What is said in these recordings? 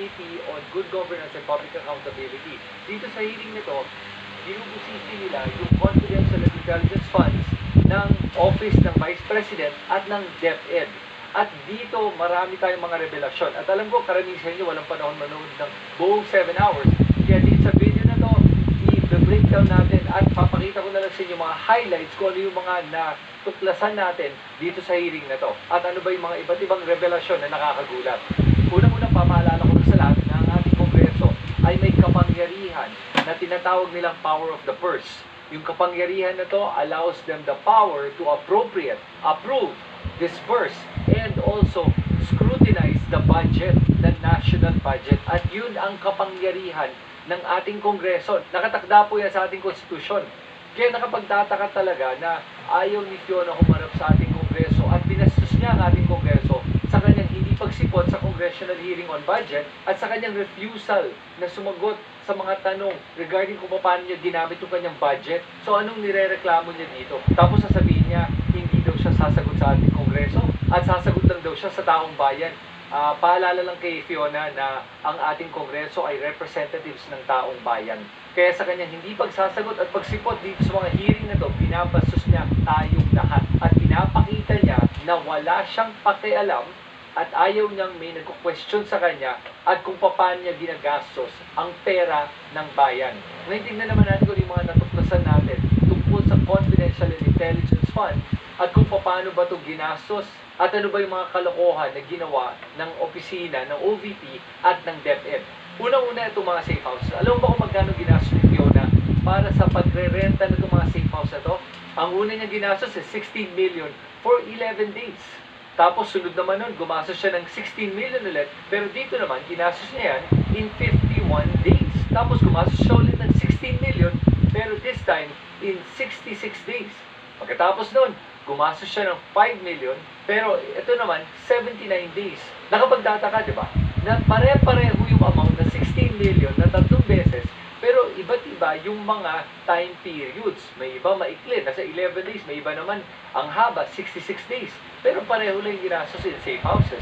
Committee on Good Governance and Public Accountability. Dito sa hearing nito, binubusisi nila yung confidential and intelligence funds ng Office ng Vice President at ng DepEd. At dito, marami tayong mga revelasyon. At alam ko, karamihan sa inyo walang panahon manood ng buong 7 hours. Kaya dito sa video na to, i-breakdown natin at papakita ko na lang sa inyo mga highlights kung ano yung mga natuklasan natin dito sa hearing na to. At ano ba yung mga iba't ibang revelasyon na nakakagulat. Unang-unang pamaalala ko sa lahat na ang ating Kongreso ay may kapangyarihan na tinatawag nilang power of the purse. Yung kapangyarihan na to allows them the power to appropriate, approve, disperse, and also scrutinize the budget, the national budget. At yun ang kapangyarihan ng ating Kongreso. Nakatakda po yan sa ating konstitusyon. Kaya nakapagtataka talaga na ayaw ni Fiona humarap sa ating Kongreso at binastos niya ang ating Kongreso sa kanyang hindi pagsipot sa congressional hearing on budget at sa kanyang refusal na sumagot sa mga tanong regarding kung paano niya ginamit yung kanyang budget. So anong nirereklamo niya dito? Tapos sasabihin niya, hindi daw siya sasagot sa ating Kongreso at sasagot lang daw siya sa taong bayan. Paalala lang kay Fiona na ang ating Kongreso ay representatives ng taong bayan. Kaya sa kanyang hindi pagsasagot at pagsipot dito sa mga hearing na to, pinapastos niya tayong lahat. At pinapakita niya na wala siyang pakialam at ayaw niyang may nagko-question sa kanya at kung paano niya ginagastos ang pera ng bayan. Ngayon tingnan naman natin kung yung mga natuklasan natin tungkol sa Confidential and Intelligence Fund at kung paano ba ito ginastos at ano ba yung mga kalokohan na ginawa ng opisina, ng OVP at ng DepEd. Unang-una itong mga safe house. Alam mo ba kung magkano ginastos ni Fiona para sa pagre-renta na itong mga safe house na ito? Ang una niya ginastos is 16 million for 11 days. Tapos sunod naman nun, gumastos siya ng 16 million ulit. Pero dito naman, ginastos niya yan in 51 days. Tapos gumastos siya ulit ng 16 million, pero this time in 66 days. Pagkatapos nun, gumastos siya ng 5 million, pero ito naman, 79 days. Nakapagtataka, di ba? Na pare-pareho yung amount na 16 million na 3 beses, pero iba't iba yung mga time periods. May iba maikli, nasa 11 days. May iba naman, ang haba, 66 days. Pero pareho lang yung ginastos in safe houses.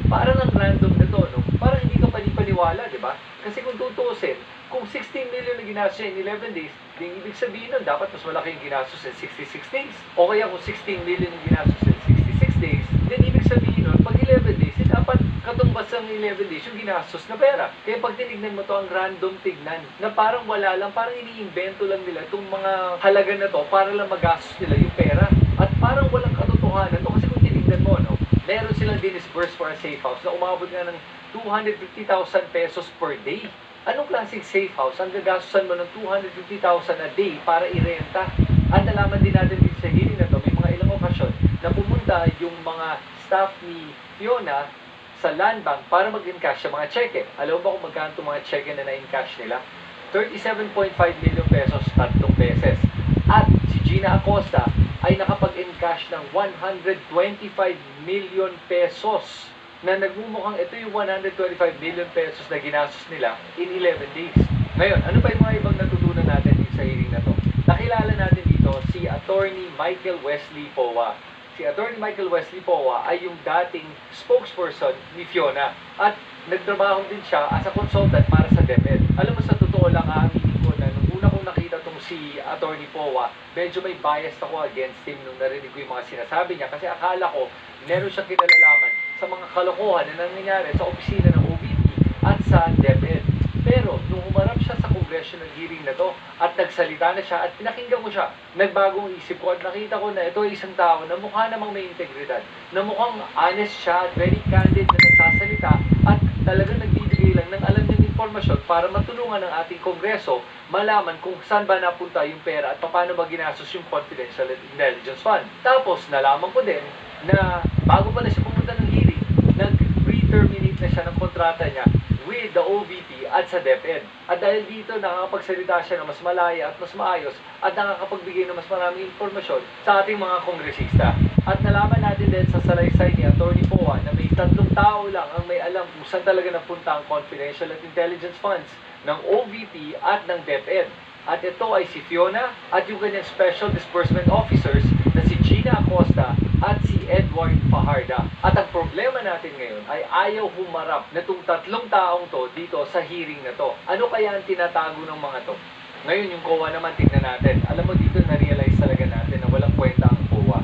Parang ang random na to, no? Parang hindi ka panipaniwala, di ba? Kasi kung tutuusin, kung 16 million na ginastos in 11 days, di ibig sabihin nun, dapat mas malaki yung ginastos in 66 days. O kaya kung 16 million yung ginastos in 66 days, then ibig sabihin nun, pag 11 days, dapat katumbas ng 11 days yung ginastos na pera. Kaya pag tinignan mo to, ang random tignan, na parang wala lang, parang iniimbento lang nila itong mga halaga na to para lang magastos nila yung pera. At parang walang katotohanan to kasi kung tinignan mo, no, meron silang dinisburse for a safe house na umabot nga ng 250,000 pesos per day. Anong klaseng safe house ang gagastusan mo ng 250,000 a day para irenta? At nalaman din natin dito sa hearing na to, may mga ilang okasyon na pumunta yung mga staff ni Fiona sa land bank para mag-encash sa mga cheque. Alam mo ba kung magkano itong mga cheque na na-encash nila? 37.5 million pesos 3 beses. At si Gina Acosta ay nakapag-encash ng 125 million pesos na nagmumukhang ito yung 125 million pesos na ginastos nila in 11 days. Ngayon, ano pa yung mga ibang natutunan natin dito sa hearing na to? Nakilala natin dito si Attorney Michael Wesley Powa. Si Attorney Michael Wesley Powa ay yung dating spokesperson ni Fiona at nagtrabaho din siya as a consultant para sa DepEd. Alam mo, sa totoo lang, aaminin ko na nung una kong nakita itong si Attorney Powa, medyo may bias ako against him nung narinig ko yung mga sinasabi niya kasi akala ko meron siyang kinalalaman sa mga kalokohan na nangyayari sa opisina ng OVP at sa DepEd. Pero nung humarap siya sa congressional hearing na to at nagsalita na siya at pinakinggan ko siya, nagbagong isip ko at nakita ko na ito ay isang tao na mukha namang may integridad, na mukhang honest siya at very candid na nagsasalita at talagang nagbibigay lang ng alam niyang informasyon para matulungan ng ating Kongreso malaman kung saan ba napunta yung pera at paano ba ginastos yung Confidential and Intelligence Fund. Tapos nalaman ko din na bago pa na siya pumunta ng hearing, nag-pre-terminate na siya ng kontrata niya with the OVP at sa DepEd. At dahil dito, nakakapagsalita siya na mas malaya at mas maayos at nakakapagbigay ng mas maraming impormasyon sa ating mga kongresista. At nalaman natin din sa salaysay ni Attorney Powa na may 3 tao lang ang may alam kung saan talaga napunta ang Confidential and Intelligence Funds ng OVP at ng DepEd. At ito ay si Fiona at yung kanyang Special Disbursement Officers na si Gina Acosta at si Edward Fajarda. At ang problema natin ngayon ay ayaw humarap na itong tatlong taong to dito sa hearing na to. Ano kaya ang tinatago ng mga to? Ngayon yung COA naman, tignan natin. Alam mo dito, na-realize talaga natin na walang kwenta ang COA.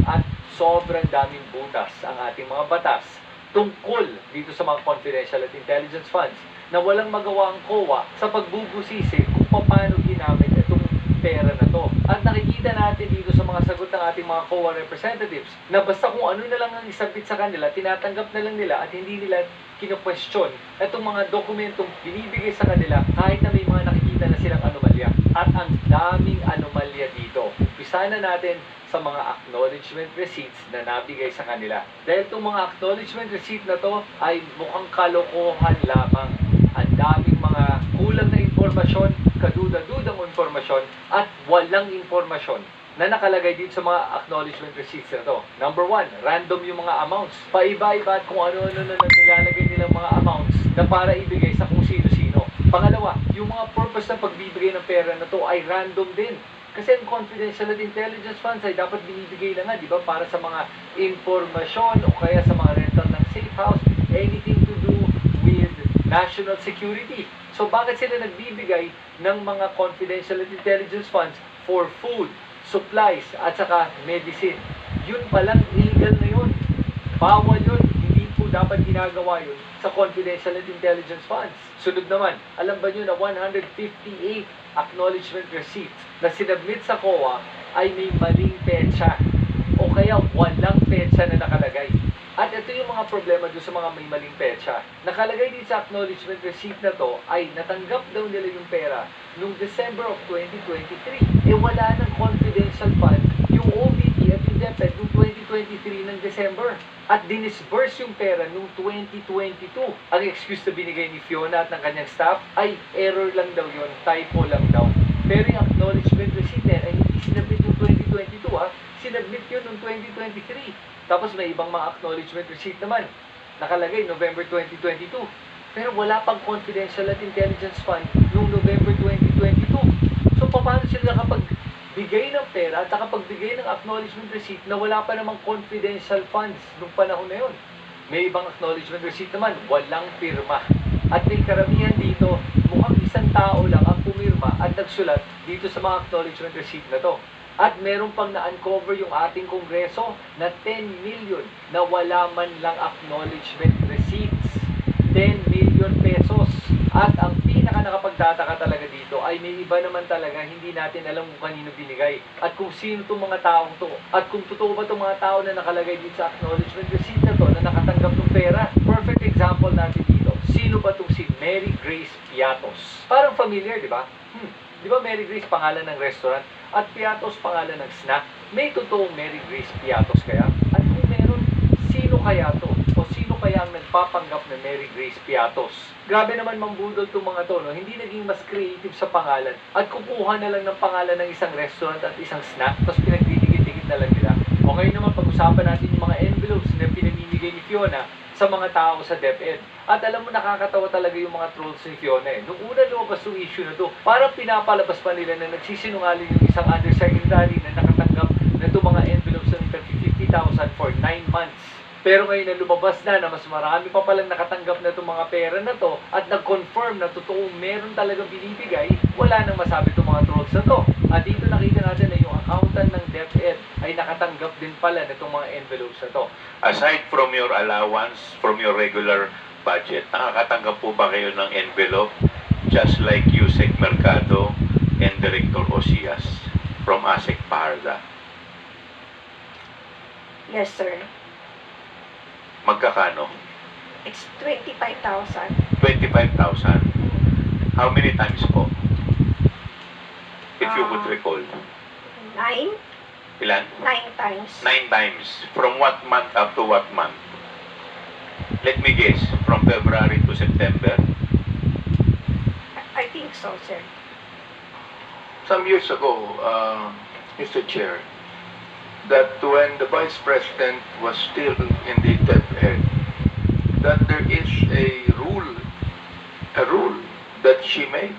At sobrang daming butas ang ating mga batas tungkol dito sa mga confidential at intelligence funds na walang magawa ang COA sa pagbubusisi kung paano ginamit itong pera na to. At nakikita natin dito sa mga sagot ng ating mga COA representatives na basta kung ano na lang ang isabit sa kanila, tinatanggap na lang nila at hindi nila kino-question itong mga dokumentong binibigay sa kanila kahit na may mga nakikita na silang anomalya. At ang daming anomalya dito. Umpisa na natin sa mga acknowledgement receipts na nabigay sa kanila. Dahil itong mga acknowledgement receipt na to ay mukhang kalokohan lamang. Ang daming mga kulang na impormasyon, kaduda-dudang impormasyon, at walang impormasyon na nakalagay dito sa mga acknowledgement receipts na to. Number 1, random yung mga amounts. Paiba-iba at kung ano-ano na nilalagay nilang mga amounts na para ibigay sa kung sino-sino. Pangalawa, yung mga purpose ng pagbibigay ng pera na to ay random din. Kasi ang confidential at intelligence funds ay dapat binibigay lang nga, di ba, para sa mga impormasyon o kaya sa mga rental ng safe house, anything to do with national security. So bakit sila nagbibigay ng mga confidential at intelligence funds for food, supplies, at saka medicine? Yun palang illegal na yun. Bawal yun. Hindi po dapat ginagawa yun sa confidential and intelligence funds. Sunod naman, alam ba nyo na 158 acknowledgement receipts na sinabmit sa COA ay may maling petsa o kaya walang petsa na nakalagay. At ito yung mga problema doon sa mga may maling petsa. Nakalagay din sa acknowledgement receipt na to ay natanggap daw nila yung pera noong December of 2023. Wala ng confidential fund yung OVP at yung DepEd noong 2023 ng December. At dinisburse yung pera noong 2022. Ang excuse na binigay ni Fiona at ng kanyang staff ay error lang daw yun, typo lang daw. Pero yung acknowledgement receipt na ay hindi sinabit yung 2022 sinabit yun noong 2023. Tapos may ibang mga acknowledgement receipt naman. Nakalagay November 2022. Pero wala pang confidential at intelligence fund noong November 2022. So paano sila nakapagbigay ng pera at nakapagbigay ng acknowledgement receipt na wala pa namang confidential funds noong panahon na yun? May ibang acknowledgement receipt naman, walang pirma. At may karamihan dito, mukhang isang tao lang ang pumirma at nagsulat dito sa mga acknowledgement receipt na to. At meron pang na-uncover yung ating Kongreso na 10 million na wala man lang acknowledgement receipts. 10 million pesos. At ang pinaka nakapagtataka talaga dito ay may iba naman talaga hindi natin alam kung kanino binigay. At kung sino itong mga taong to. At kung totoo ba itong mga tao na nakalagay dito sa acknowledgement receipt na to na nakatanggap ng pera. Perfect example natin dito. Sino ba itong si Mary Grace Piatos? Parang familiar, di ba? Di ba Mary Grace pangalan ng restaurant? At Piatos pangalan ng snack? May totoong Mary Grace Piatos kaya? At kung meron, sino kaya to? O sino kaya ang nagpapanggap na Mary Grace Piatos? Grabe naman mambudol itong mga to, no? Hindi naging mas creative sa pangalan. At kukuha na lang ng pangalan ng isang restaurant at isang snack, tapos pinagdidikit-dikit na lang nila. O ngayon naman, pag-usapan natin yung mga envelopes na pinamimigay ni Fiona sa mga tao sa DepEd. At alam mo, nakakatawa talaga yung mga trolls ni Fiona Nung una lumabas yung issue na to, parang pinapalabas pa nila na nagsisinungaling yung isang undersecretary na nakatanggap na itong mga envelopes ng 50,000 for 9 months. Pero ngayon na lumabas na mas marami pa palang nakatanggap na itong mga pera na to at nag-confirm na totoong meron talagang binibigay, wala nang masabi itong mga trolls na to. At dito nakita natin na yung accountant ng DepEd ay nakatanggap din pala na itong mga envelopes na to. Aside from your allowance, from your regular budget, nakakatanggap po ba kayo ng envelope just like Yusek Mercado and Director Osias from ASEC Fajarda? Yes, sir. Magkakano? It's 25,000. 25,000. How many times po? If you could recall. 9? Ilan? 9 times. 9 times. From what month up to what month? Let me guess. From February to September? I think so, sir. Some years ago, Mr. Chair, that when the Vice President was still in the DepEd, that there is a rule that she made,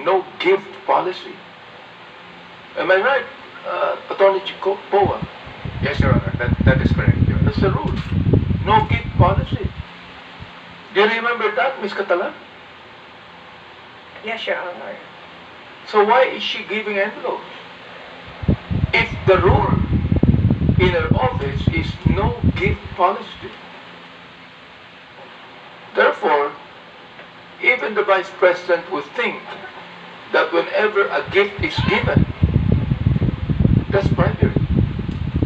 no gift policy. Am I right, Attorney Poa? Yes, Your Honor. That is correct. Your Honor. That's the rule. No gift policy. Do you remember that, Ms. Catalan? Yes, Your Honor. So why is she giving envelopes? If the rule in her office is no gift policy. Therefore, even the Vice President would think that whenever a gift is given, that's bribery.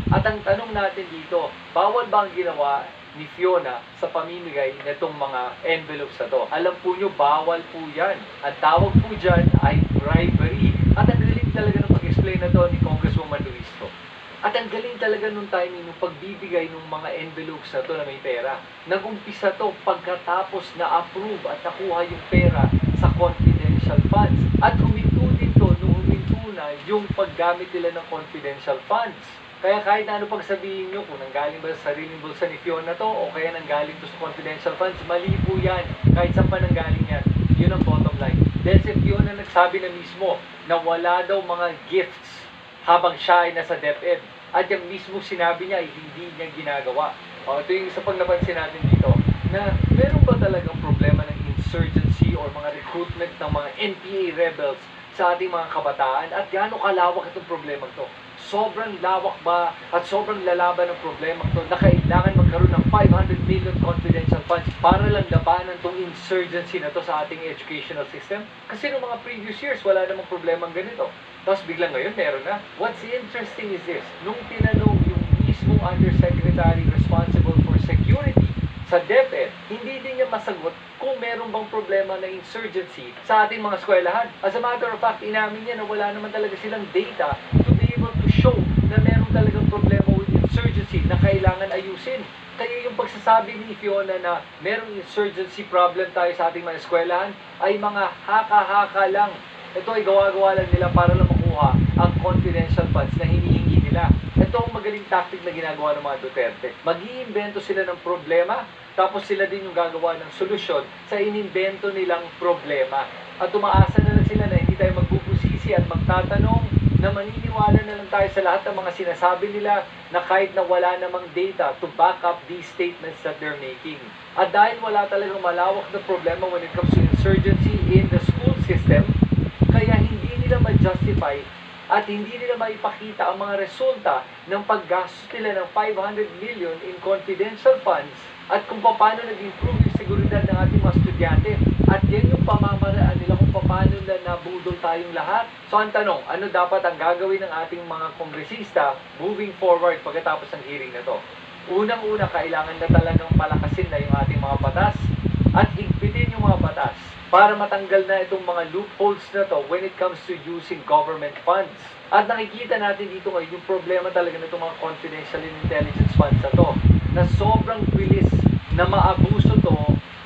At ang tanong natin dito, bawal ba ang ginawa ni Fiona sa pamimigay nitong mga envelopes na to? Alam po nyo, bawal po yan. Ang tawag po dyan ay bribery. At ang galing talaga ng pag-explain na to ni Congresswoman Luistro. At ang galing talaga nung timing, nung pagbibigay ng mga envelopes na to na may pera. Nagumpisa to pagkatapos na approve at nakuha yung pera sa confidential funds. At huminto din to nung huminto na yung paggamit nila ng confidential funds. Kaya kahit na ano pag sabihin nyo, kung nanggaling ba sa sariling bulsa ni Fiona to, o kaya nanggaling to sa confidential funds, mali po yan. Kahit saan pa nanggaling yan. Yun ang bottom line. Dahil si Fiona nagsabi na mismo na wala daw mga gifts habang siya ay nasa DepEd. At yung mismo sinabi niya ay hindi niya ginagawa. O, ito yung isa pang napansin natin dito, na meron ba talagang problema ng insurgency or mga recruitment ng mga NPA rebels sa ating mga kabataan? At gaano kalawak itong problema ito? Sobrang lawak ba at sobrang lalaban ng problema ito na kailangan magkaroon ng 500 million confidential funds para lang labanan itong insurgency na to sa ating educational system? Kasi noong mga previous years, wala namang problemang ganito. Tapos biglang ngayon, meron na. What's interesting is this, nung tinanong yung mismong undersecretary responsible for security sa DepEd, hindi din niya masagot kung meron bang problema na insurgency sa ating mga eskwelahan. As a matter of fact, inamin niya na wala naman talaga silang data to be able to show na meron talagang problema with insurgency na kailangan ayusin. Kaya yung pagsasabi ni Fiona na merong insurgency problem tayo sa ating mga eskwelahan ay mga haka-haka lang. Ito ay gawa-gawa lang nila para lang makuha ang confidential funds na hinihingi nila. Ito ang magaling tactic na ginagawa ng mga Duterte. Mag-iimbento sila ng problema, tapos sila din yung gagawa ng solusyon sa inimbento nilang problema. At umaasa na lang sila na hindi tayo magbubusisi at magtatanong, na maniniwala na lang tayo sa lahat ng mga sinasabi nila na kahit na wala namang data to back up these statements that they're making. At dahil wala talagang malawak na problema when it comes to insurgency in the school system, kaya hindi nila ma-justify at hindi nila maipakita ang mga resulta ng paggastos nila ng 500 million in confidential funds at kung paano nag-improve yung seguridad ng ating mga estudyante. At yan yung pamamaraan nila kung paano na nabudol tayong lahat. So ang tanong, ano dapat ang gagawin ng ating mga kongresista moving forward pagkatapos ng hearing na to? Unang-una, kailangan na talagang palakasin na yung ating mga batas at higpitin yung mga batas para matanggal na itong mga loopholes na to when it comes to using government funds. At nakikita natin dito ngayon yung problema talaga na itong mga confidential and intelligence funds na to, na sobrang bilis na maabuso to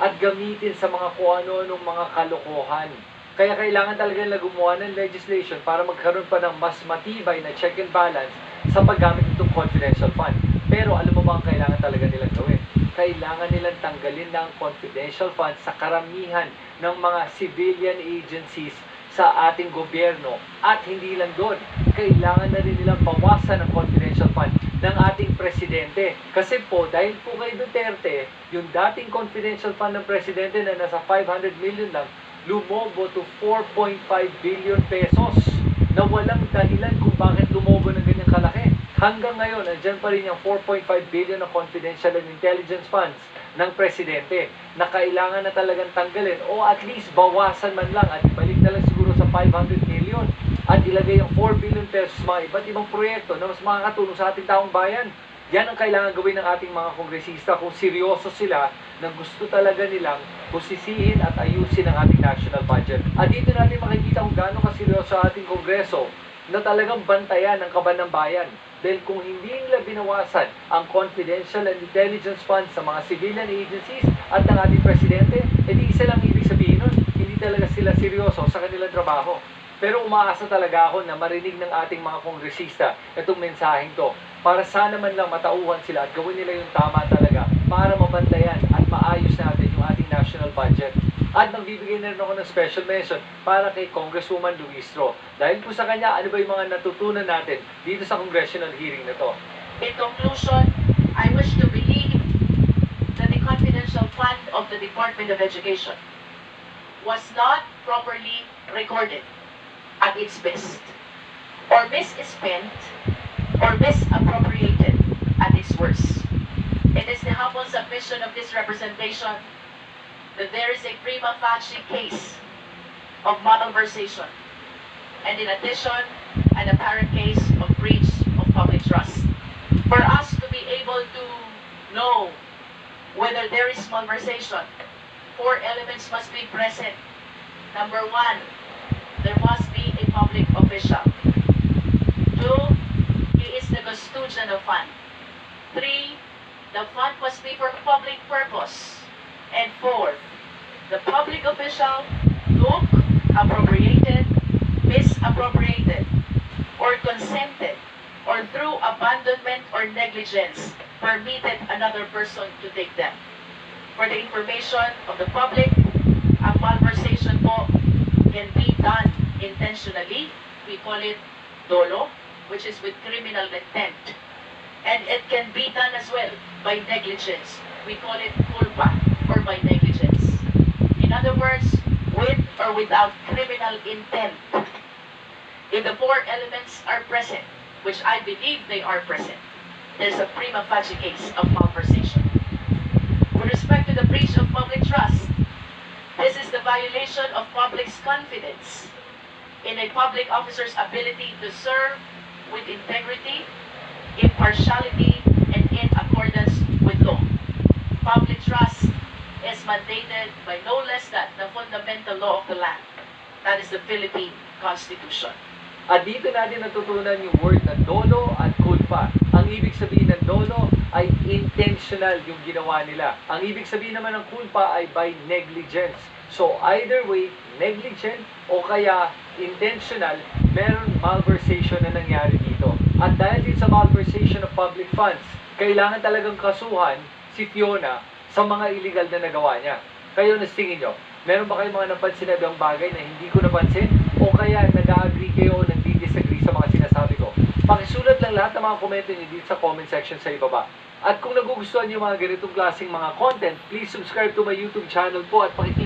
at gamitin sa mga kung ano-anong mga kalokohan. Kaya kailangan talaga na gumawa ng legislation para magkaroon pa ng mas matibay na check and balance sa paggamit itong confidential fund. Pero alam mo ba ang kailangan talaga nilang gawin? Kailangan nilang tanggalin na ang confidential funds sa karamihan ng mga civilian agencies sa ating gobyerno. At hindi lang doon, kailangan na rin nilang bawasan ang confidential fund ng ating presidente. Kasi po, dahil po kay Duterte, yung dating confidential fund ng presidente na nasa 500 million lang, lumobo to 4.5 billion pesos na walang dahilan kung bakit lumobo ng ganyang kalaki. Hanggang ngayon, andyan pa rin yung 4.5 billion na confidential and intelligence funds ng presidente na kailangan na talagang tanggalin o at least bawasan man lang at ibalik na lang siguro sa 500 million at ilagay yung 4 billion pesos mga iba't ibang proyekto na mas makakatulong sa ating taong bayan. Yan ang kailangan gawin ng ating mga kongresista kung seryoso sila na gusto talaga nilang busisihin at ayusin ang ating national budget. At dito natin makikita kung gaano kaseryoso ang ating kongreso na talagang bantayan ang kaban ng bayan. Dahil kung hindi nila binawasan ang confidential and intelligence funds sa mga civilian agencies at ng ating presidente, edi isa lang ibig sabihin nun, hindi talaga sila seryoso sa kanilang trabaho. Pero umaasa talaga ako na marinig ng ating mga kongresista itong mensaheng to para sana man lang matauhan sila at gawin nila yung tama talaga para mabantayan at maayos natin yung ating national budget. At magbibigay na rin ako ng special mention para kay Congresswoman Luistro. Dahil po sa kanya, ano ba yung mga natutunan natin dito sa congressional hearing na to? In conclusion, I wish to believe that the confidential fund of the Department of Education was not properly recorded at its best, or misspent, or misappropriated at its worst. It is the humble submission of this representation that there is a prima facie case of malversation, and in addition, an apparent case of breach of public trust. For us to be able to know whether there is malversation, 4 elements must be present. Number 1, there must be a public official. 2, he is the custodian of fund. 3, the fund must be for public purpose. And 4, the public official took, appropriated, misappropriated, or consented, or through abandonment or negligence, permitted another person to take them. For the information of the public, ang malversation po can be done intentionally. We call it dolo, which is with criminal intent. And it can be done as well by negligence. We call it culpa, or by negligence. In other words, with or without criminal intent. If the 4 elements are present, which I believe they are present, there's a prima facie case of malversation. With respect to the breach of public trust, this is the violation of public's confidence in a public officer's ability to serve with integrity, impartiality, and in accordance with law. Public trust is mandated by no less than the fundamental law of the land. That is the Philippine Constitution. At dito natin natutunan yung word na dolo at culpa. Ang ibig sabihin ng dolo ay intentional yung ginawa nila. Ang ibig sabihin naman ng culpa ay by negligence. So either way, negligent o kaya intentional, meron malversation na nangyari dito. At dahil din sa malversation of public funds, kailangan talagang kasuhan si Fiona sa mga illegal na nagawa niya. Kayo na tingin nyo, meron ba kayong mga napansin na ibang bagay na hindi ko napansin? O kaya nag-agree kayo o nag-disagree sa mga sinasabi ko? Pakisulat lang lahat ng mga komento niyo dito sa comment section sa ibaba. At kung nagugustuhan niyo mga ganitong klaseng mga content, please subscribe to my YouTube channel po at pakiclick